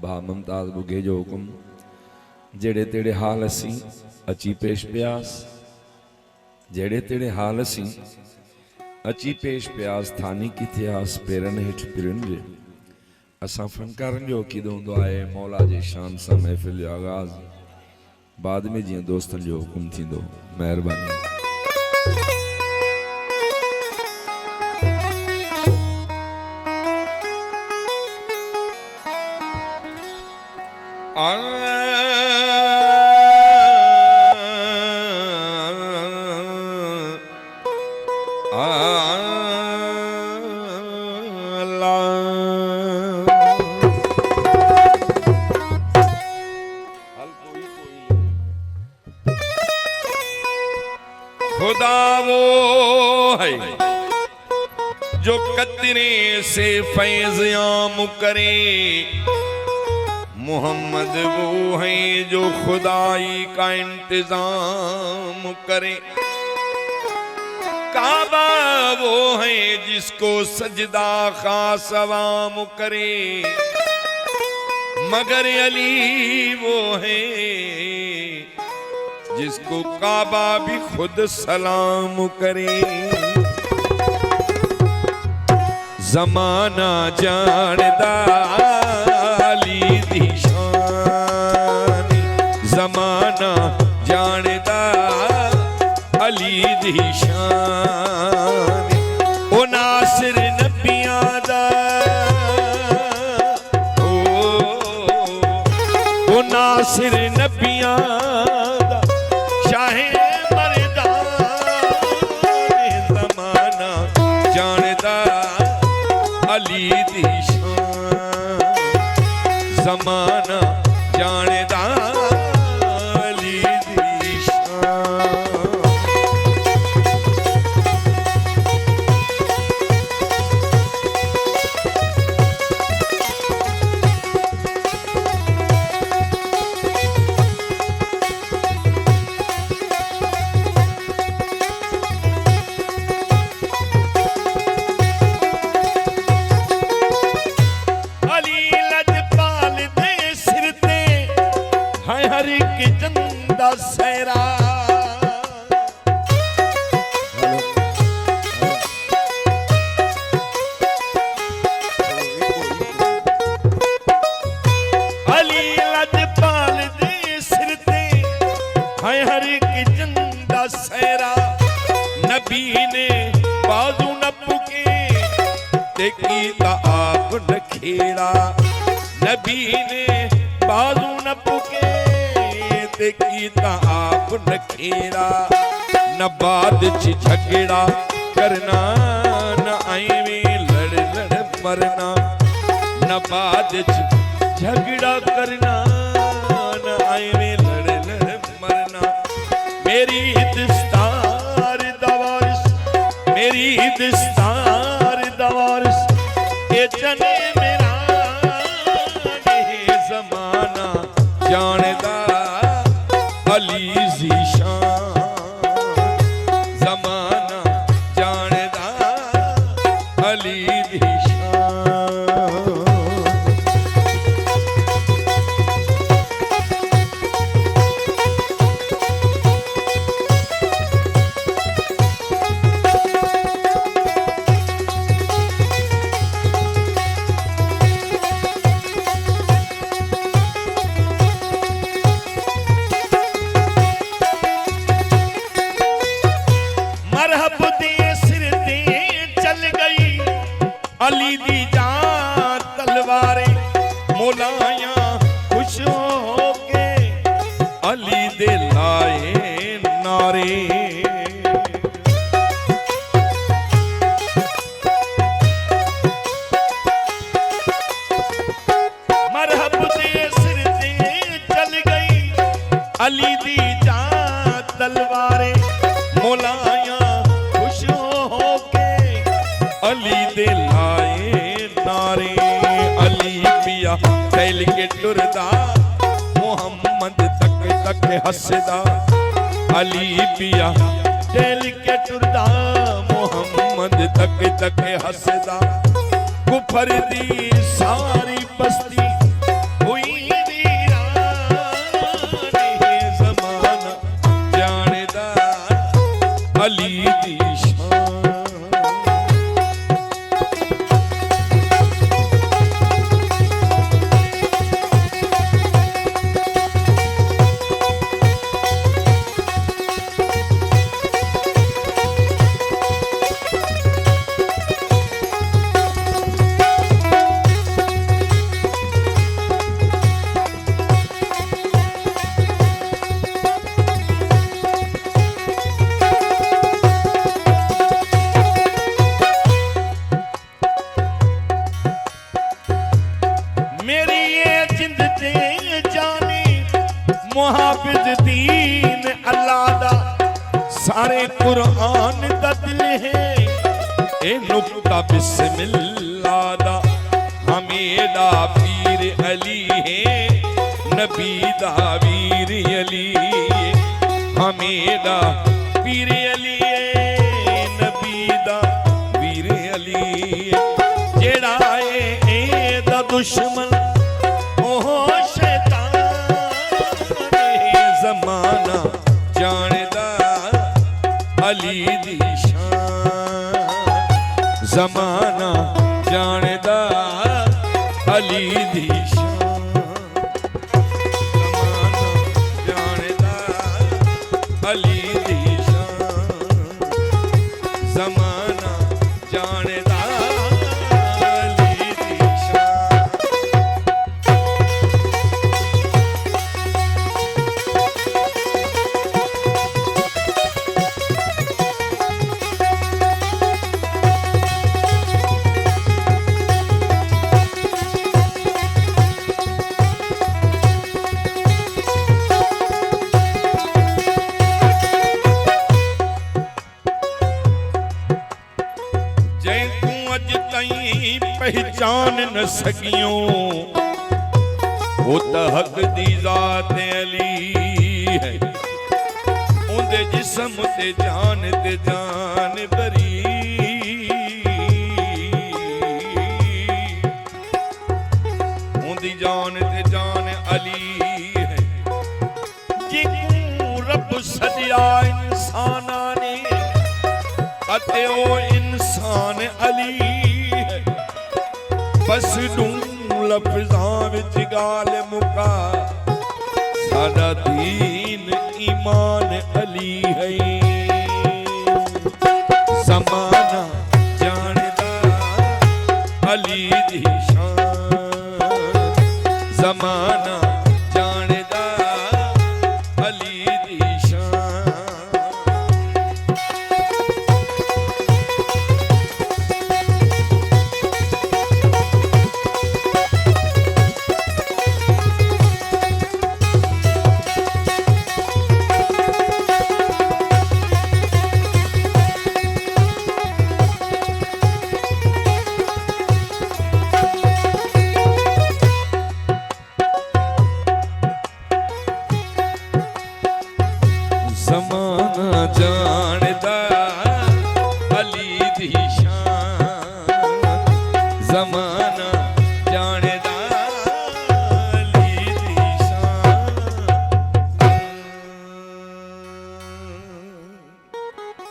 बा मुमताज बुगे जो हुकुम जेड़े तेड़े हाल असी अची पेश प्यास जेड़े तेड़े हाल असी अची पेश प्यास थानी किथे आस पेरन हेठ पिरन जे असा फनकारन जो कीदो हुंदो आहे मौला जे शान सा महफिल जो आगाज बाद में जियां दोस्तन जो हुकुम थींदो। मेहरबानी। खुदा वो है जो कतरे से फैज़ आम करे, मोहम्मद वो है जो खुदाई का इंतजाम करे। काबा वो है जिसको सजदा खास अवाम करे, मगर अली वो है जिसको काबा भी खुद सलाम करे। जमाना जानदा अली दी शान, जमाना जानदा अली दी शान। ओ नासिर नबियां दा ओ नासिर नबियां दा शाहे मर्दान। जमाना जानदा अली दी शान, जमाना जानदा अली दी शान। हर एक जंदा सहरा अली लजपाल दे सिर ते है हर एक जंदा सहरा। नबी ने बाजू न पुके ते कीता आप न खेड़ा, नबी ने बाजू न पुके ते कीता आप न खेड़ा। न बाद च झगड़ा करना न आईवें लड़ लड़ मरना, न बाद च झगड़ा करना न आईवें लड़ लड़ मरना। मेरी दस्तार दवारिस, मेरी दस्तार दवारिस ये जने मेरा ये जमाना जानदा अली दी शान, जमाना जानदा अली दी शान। अली दी जान तलवारे मोलाया खुश हो के अली दे लाए नारे। मरहब दे सिर ते चल गई अली दी जान तलवारे मोलाया खुश हो के अली दे नारे। अली पिया फैल के टुरदा मोहम्मद तक तक हसदा, अली पिया फैल के टुरदा मोहम्मद तक तक हसदा। कुफर दी सारी बस्ती हुई ते जाने मुहाफिज दीन अल्लाह दा सारे कुरान दा दिल है ए नुक्ता बिस्मिल्लाह दा हमेदा पीर अली है नबी दा वीर अली हमेदा पीर अली है नबी दा वीर अली जेड़ा ए दा दुश्मन ओह शैतान ज़माना जानदा अली दी शान ज़माना जानदा अली दी शान ज़माना जानदा अली दी शान ज़माना जानदा अली दी शान पहचान न सकियों वो तो हक दी जात अली है उनके जिस्म ते जान बरी उनकी जान ते जान अली है जिन्हों रब सदिया इंसाना ने अते ओ इंसान अली बस दूं लफ्ज़ां विच गाल मुका साडा दीन ईमान अली है ज़माना जानदा अली दी शान ज़माना